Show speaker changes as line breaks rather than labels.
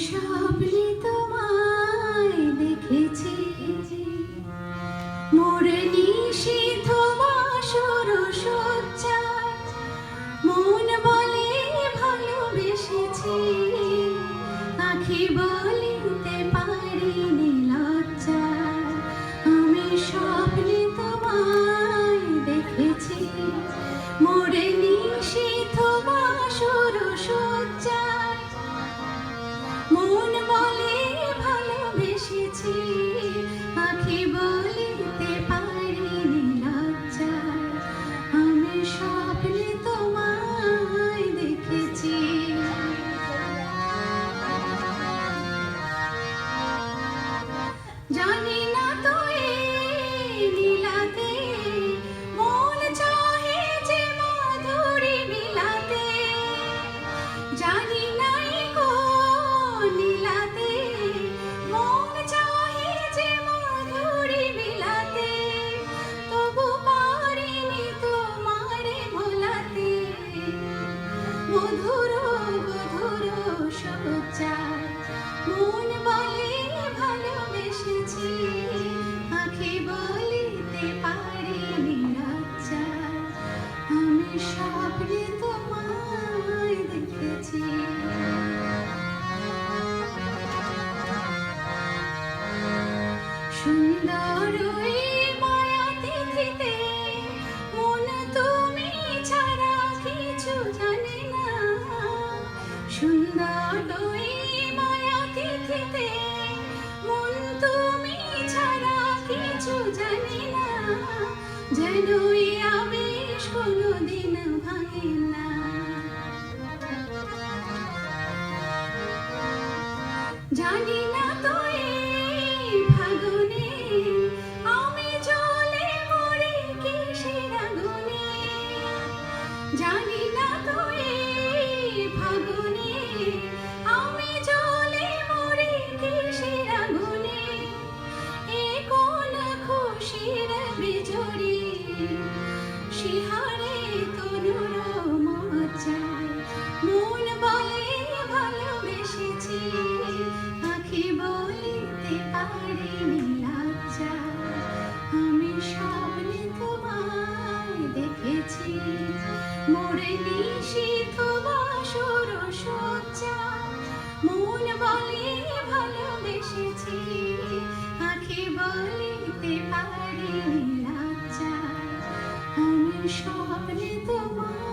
স্বপ্নে তোমায় দেখেছি, মোর নিশীথ বাসর সজ্জায় মন বলে ভালোবেসেছি, আঁখি বলিতে পারিনি লজ্জায়। আমি স্বপ্নে তোমায় দেখেছি, মোর নিশীথ বাসর সজ্জায় মন বলে ভালোবেসেছি, আঁখি বলিতে পারিনি লজ্জায়। আমি স্বপ্নে তোমায় দেখেছি। জানি না তো এই নীলাতে মন চাহে যে মাধুরী বিলাতে, জানি নাই গো নীলাতে মন চাহে যে মাধুরী বিলাতে, তবু পারিনি তোমারে ভোলাতে। মধুর মধুর সজ্জায় মন বলে ভালোবেসেছি, আঁখি বলিতে পারিনি লজ্জায়। আমি স্বপ্নে তোমায় দেখেছি। সুন্দর এই মায়া তিথিতে মন তুমি ছাড়া কিছু জানে না। সুন্দর এই মায়া তিথিতে মন তুমি ছাড়া কিছু জানে না। যেন এই আবেশ কোনোদিন ভাঙে না। জানি না তো এই ফাগুনে আমি জ্বলে মরি কিসের আগুনে। জানি না তো এই ফাগুনে আমি জ্বলে মরি কিসের আগুনে। এ কোন খুশির বিজুরি শিহারে তনুর মজ্জায় মন বলে ভালোবেসেছি, আঁখি বলিতে পারিনি লজ্জায়। আমি স্বপ্নে তোমায় দেখেছি, মোর নিশীথ বাসর সজ্জায় মন বলে ভালোবেসেছি, আঁখি বলিতে পারিনি লজ্জায়। আমি স্বপ্নে তোমায়